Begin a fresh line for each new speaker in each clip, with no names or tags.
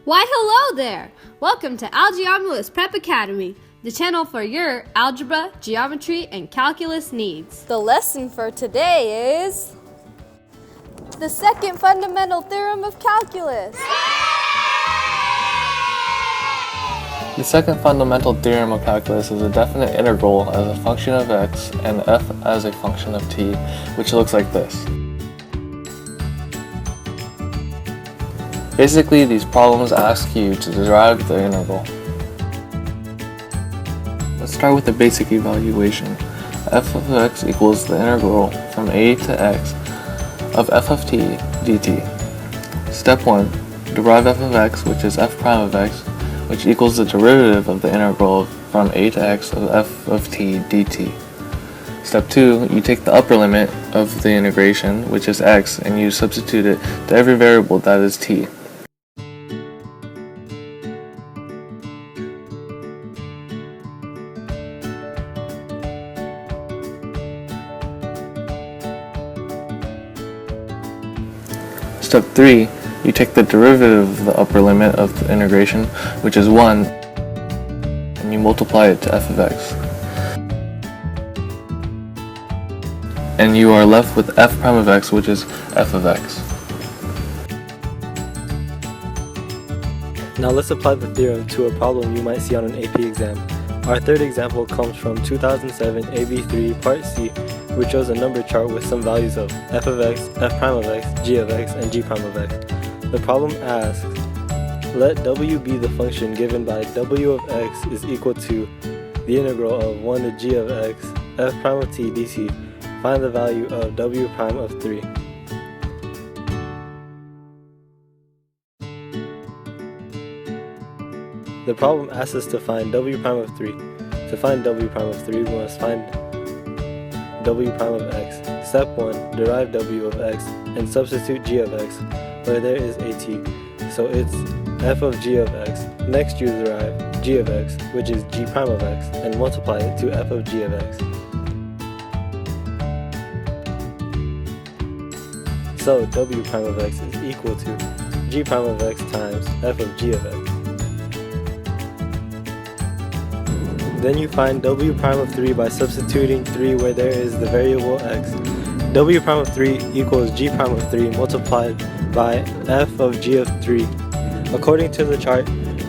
Why hello there! Welcome to Algeomulus Prep Academy, the channel for your algebra, geometry, and calculus needs.
The lesson for today is the second fundamental theorem of calculus.
The second fundamental theorem of calculus is a definite integral as a function of x and f as a function of t, which looks like this. Basically, these problems ask you to derive the integral. Let's start with the basic evaluation. F of x equals the integral from a to x of f of t dt. Step 1. Derive f of x, which is f prime of x, which equals the derivative of the integral from a to x of f of t dt. Step 2. You take the upper limit of the integration, which is x, and you substitute it to every variable that is t. Step 3. You take the derivative of the upper limit of the integration, which is 1, and you multiply it to f of x. And you are left with f prime of x, which is f of x.
Now let's apply the theorem to a problem you might see on an AP exam. Our third example comes from 2007 AB3 Part C, which shows a number chart with some values of f of x, f prime of x, g of x, and g prime of x. The problem asks, let w be the function given by w of x is equal to the integral of 1 to g of x, f prime of t dt. Find the value of w prime of 3. The problem asks us to find w prime of 3. To find w prime of 3, we must find w prime of x. Step 1. Derive w of x and substitute g of x where there is a t. So it's f of g of x. Next you derive g of x, which is g prime of x, and multiply it to f of g of x. So w prime of x is equal to g prime of x times f of g of x. Then you find w prime of 3 by substituting 3 where there is the variable x. W prime of 3 equals g prime of 3 multiplied by f of g of 3. According to the chart,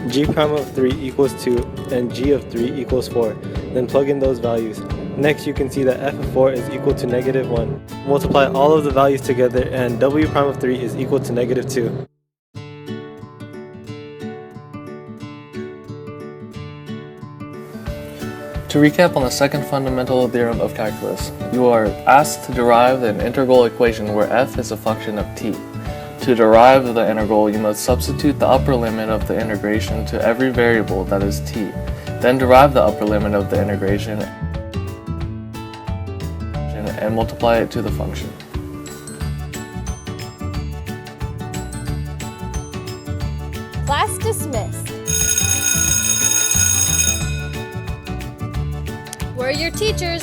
g prime of 3 equals 2 and g of 3 equals 4. Then plug in those values. Next you can see that f of 4 is equal to negative 1. Multiply all of the values together and w prime of 3 is equal to negative 2.
To recap on the second fundamental theorem of calculus, you are asked to derive an integral equation where f is a function of t. To derive the integral, you must substitute the upper limit of the integration to every variable that is t. Then derive the upper limit of the integration and multiply it to the function.
Class dismissed.
We're your teachers,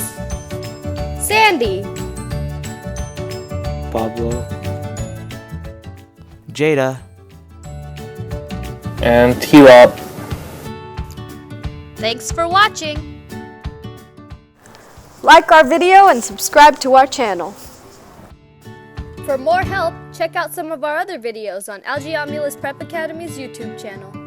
Sandy,
Pablo,
Jada,
And T-Lop.
thanks for watching.
Like our video and subscribe to our channel.
For more help, check out some of our other videos on Algeomulus Prep Academy's YouTube channel.